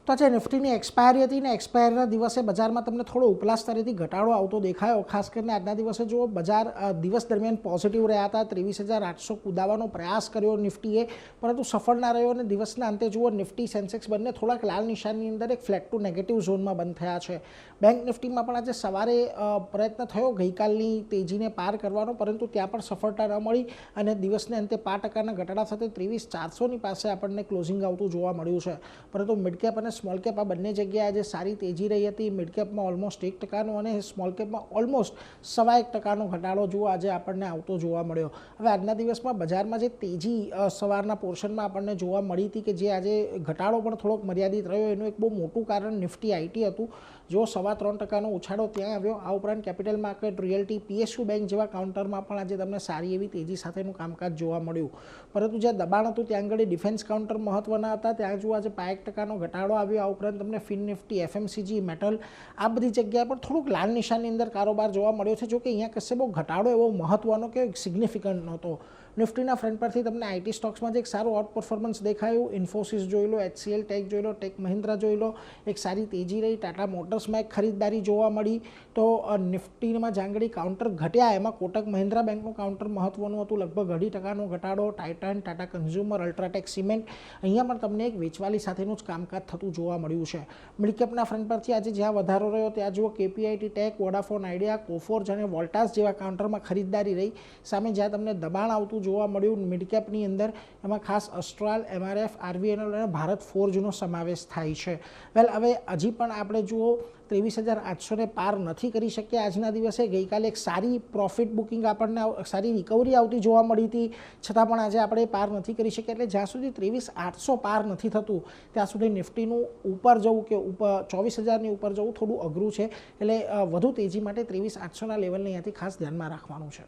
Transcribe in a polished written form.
તો આજે નિફ્ટીની એક્સપાયરી હતી ને એક્સપાયરીના દિવસે બજારમાં તમને થોડો ઉપલા સ્તરેથી ઘટાડો આવતો દેખાયો. ખાસ કરીને આજના દિવસે જુઓ બજાર દિવસ દરમિયાન પોઝિટિવ રહ્યા હતા. 23,800 કૂદાવાનો પ્રયાસ કર્યો નિફ્ટીએ, પરંતુ સફળ ના રહ્યો અને દિવસના અંતે જુઓ નિફ્ટી સેન્સેક્સ બંને થોડાક લાલ નિશાનની અંદર એક ફ્લેટ ટુ નેગેટિવ ઝોનમાં બંધ થયા છે. બેંક નિફ્ટીમાં પણ આજે સવારે પ્રયત્ન થયો ગઈકાલની તેજીને પાર કરવાનો, પરંતુ ત્યાં પણ સફળતા ન મળી અને દિવસને અંતે 5%ના ઘટાડા સાથે 23,400ની પાસે આપણને ક્લોઝિંગ આવતું જોવા મળ્યું છે. પરંતુ મિડકેપ અને સ્મોલ કેપ આ બંને જગ્યાએ આજે સારી તેજી રહી હતી. મિડકેપમાં ઓલમોસ્ટ 1% અને સ્મોલ કેપમાં ઓલમોસ્ટ 1.25% ઘટાડો જુઓ આજે આપણને આવતો જોવા મળ્યો. હવે આજના દિવસમાં બજારમાં જે તેજી સવારના પોર્શનમાં આપણને જોવા મળી હતી કે જે આજે ઘટાડો પણ થોડોક મર્યાદિત રહ્યો, એનું એક બહુ મોટું કારણ નિફ્ટી આઈટી હતું. જો 3.25%નો ઉછાળો ત્યાં આવ્યો. આ ઉપરાંત capital market, realty, PSU bank જેવા કાઉન્ટરમાં પણ આજે તમને સારી એવી તેજી સાથેનું કામકાજ જોવા મળ્યું. પરંતુ જ્યાં દબાણ હતું ત્યાં આગળ ડિફેન્સ કાઉન્ટર મહત્વના હતા. ત્યાં જુઓ આજે 5% ઘટાડો આવ્યો. આ ઉપરાંત તમને ફિન નિફ્ટી, એફએમસીજી, મેટલ આ બધી જગ્યાએ પણ થોડુંક લાલ નિશાનની અંદર કારોબાર જોવા મળ્યો છે. જો કે અહીંયા કશે બહુ ઘટાડો એવો મહત્વનો કે સિગ્નિફિકન્ટ નહોતો. નિફ્ટીના ફ્રન્ટ પરથી તમને આઈટી સ્ટોક્સમાં જ એક સારું આઉટ પરફોર્મન્સ દેખાયું. ઇન્ફોસિસ જોઈ લો, એચસીએલ ટેક જોઈ લો, ટેક મહિન્દ્રા જોઈ લો, એક સારી તેજી રહી. ટાટા મોટર્સમાં એક ખરીદદારી જોવા મળી. તો નિફ્ટીમાં જાંગડી કાઉન્ટર ઘટ્યા, એમાં કોટક મહિન્દ્રા બેંકનું કાઉન્ટર મહત્વનું હતું, લગભગ 2.5%નો ઘટાડો. Titan, Tata consumer, UltraTech cement અહીંયા પણ તમને એક વેચવાલી સાથેનું જ કામકાજ થતું જોવા મળ્યું છે. મિડકેપના ફ્રન્ટ પરથી આજે જ્યાં વધારો રહ્યો ત્યાં જુઓ કેપીઆઈટી, ટેક, વોડાફોન આઈડિયા, કોફોર્જ અને વોલ્ટાસ જેવા કાઉન્ટરમાં ખરીદદારી રહી. સામે જ્યાં તમને દબાણ આવતું જોવા મળ્યું મિડકેપની અંદર, એમાં ખાસ અસ્ટ્રાલ, એમઆરએફ, આરવીએનએલ અને ભારત ફોર્જનો સમાવેશ થાય છે. વેલ, હવે હજી પણ આપણે જુઓ 23,800ને પાર નથી કરી શક્યા આજના દિવસે. ગઈકાલે એક સારી પ્રોફિટ બુકિંગ આપણને સારી રિકવરી આવતી જોવા મળી હતી, છતાં પણ આજે આપણે પાર નથી કરી શક્યા. એટલે જ્યાં સુધી 23,800 પાર નથી થતું ત્યાં સુધી નિફ્ટીનું ઉપર જવું કે ઉપર 24,000ની ઉપર જવું થોડું અઘરું છે. એટલે વધુ તેજી માટે 23,800ના લેવલને અહીંયાથી ખાસ ધ્યાનમાં રાખવાનું છે.